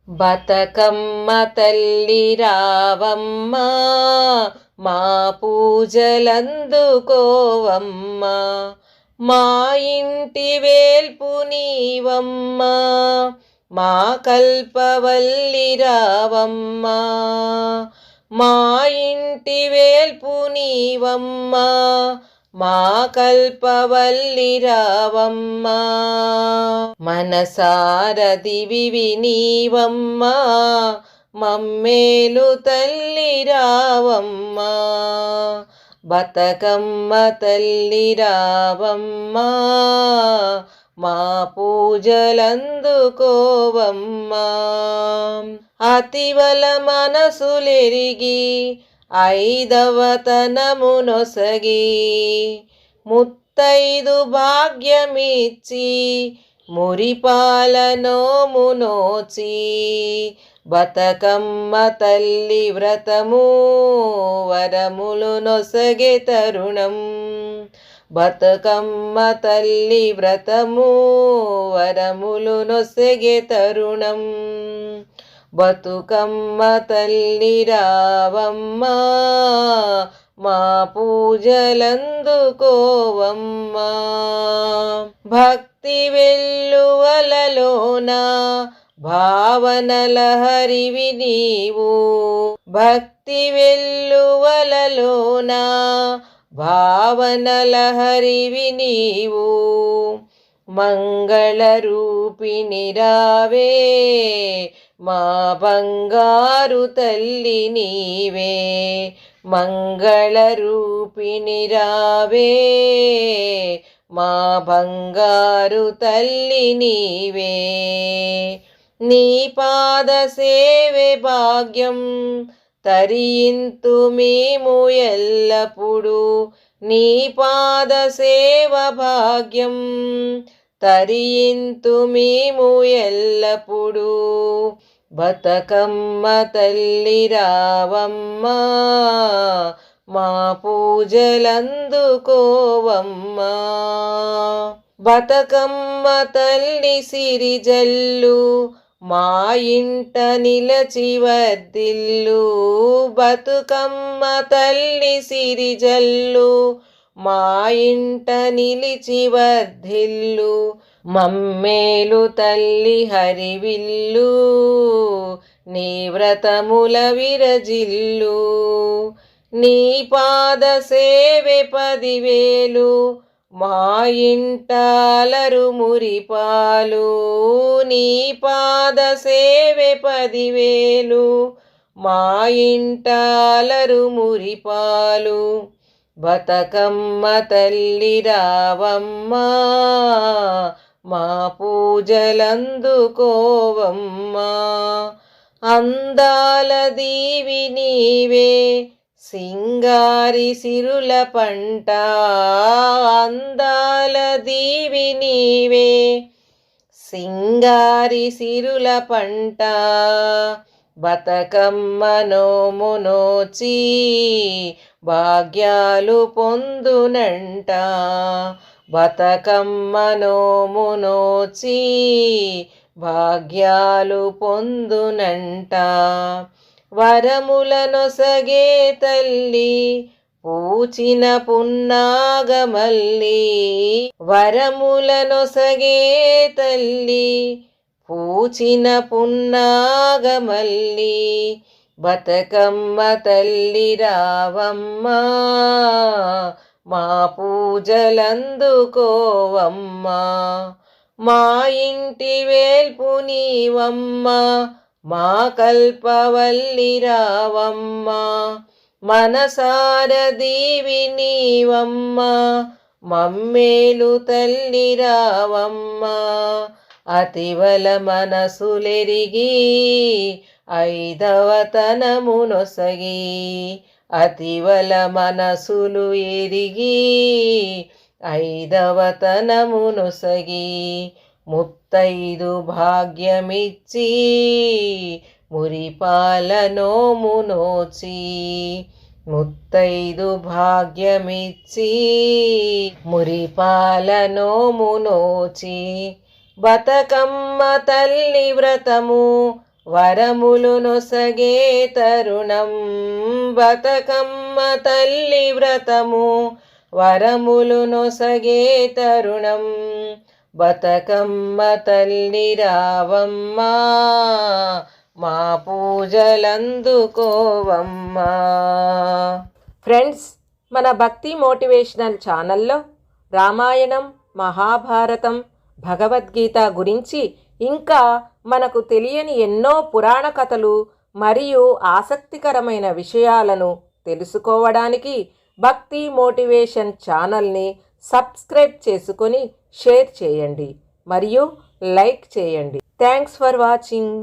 బతకమ్మ తల్లి రావమ్మ, మా పూజలందుకోవమ్మ, మా ఇంటి వేల్పు నీవమ్మ, మా కల్పవల్లి రావమ్మ, మా ఇంటి వేల్పు నీవమ్మ, మా కల్పవల్లి రావమ్మ. మనసార దివివి నీవమ్మ, మమ్మేలు తల్లి రావమ్మ, బతకమ్మ తల్లి రావమ్మ, మా పూజలందుకోవమ్మ. అతివల మనసులెరిగి ఐదవతనమునొసగి, ముత్తైదు భాగ్యమిచ్చి మురిపాల నోమునోచి, బతకమ్మ తల్లి వ్రతము వరములు నొసగే తరుణం, బతకమ్మ తల్లి వ్రతము వరములు నొసగే తరుణం. బతుకమ్మ తల్లి రావమ్మ, మా పూజలందుకోవమ్మ. భక్తి వెల్లువలలోన భావనల హరివి నీవు, భక్తి వెల్లువలలోన భావనల హరివి నీవు, మంగళ రూపిణి రావే, మా బంగారు తల్లి నీవే, మంగళ రూపిణి రావే, మా బంగారు తల్లి నీవే. నీ పాద సేవే భాగ్యం తరింతు మేము ఎల్లప్పుడు, నీ పాద సేవ భాగ్యం తరింతు మేము ఎల్లప్పుడు. బతకమ్మ తల్లి రావమ్మ, మా పూజలందుకోవమ్మ. బతకమ్మ తల్లి సిరిజల్లు మా ఇంట నిలచి వర్ధిల్లు, బతుకమ్మ తల్లి సిరిజల్లు మా ఇంట నిలిచి వర్ధిల్లు, మమ్మేలు తల్లి హరివిల్లు నీ వ్రతముల విరజిల్లు, నీ పాద సేవే 10,000 మా ఇంటాలరు మురిపాలు, నీ పాద సేవే 10,000 మా ఇంటాలరు మురిపాలు. బతకమ్మ తల్లి రావమ్మ, మా పూజలందుకోవమ్మ. అందాల దీవి నీవే, సింగారి సిరుల పంట, అందాల దీవి నీవే, సింగారి సిరుల పంట. బతకమ్మ నోమునోచి భాగ్యాలు పొందునంట, బతకమ్మ నోమునోచి భాగ్యాలు పొందునంట. వరములనొసగే తల్లి పూచిన పున్నాగమల్లి, వరములనొసగే తల్లి పూచిన పున్నాగమల్లి. బతకమ్మ తల్లి రావమ్మ, మా పూజలందుకోవమ్మ. మా ఇంటి వేల్పు నీవమ్మ, మా కల్పవల్లి రావమ్మ, మనసార దీవి నీవమ్మ, మమ్మేలు తల్లి రావమ్మ. అతివల మనసులెరిగి ఐదవతనమునొసగి, అతివల మనసులు ఎరిగి ఐదవతనమునొసగి, ముత్తైదు భాగ్యమిచ్చి మురిపాల నోమునోచి, ముత్తైదు భాగ్యమిచ్చి మురిపాల నోమునోచి. బతకమ్మ తల్లి వ్రతము వరములు నొసగే తరుణం బతకమ్మ తల్లి వ్రతము. వరములు నొసగే తరుణం బతకమ్మ తల్లి రావమ్మా, మా పూజలందుకోవమ్మా. ఫ్రెండ్స్, మన భక్తి మోటివేషనల్ ఛానల్లో రామాయణం, మహాభారతం, భగవద్గీత గురించి ఇంకా మనకు తెలియని ఎన్నో పురాణ కథలు మరియు ఆసక్తికరమైన విషయాలను తెలుసుకోవడానికి భక్తి మోటివేషన్ ఛానల్ని సబ్స్క్రైబ్ చేసుకొని షేర్ చేయండి మరియు లైక్ చేయండి. Thanks for watching.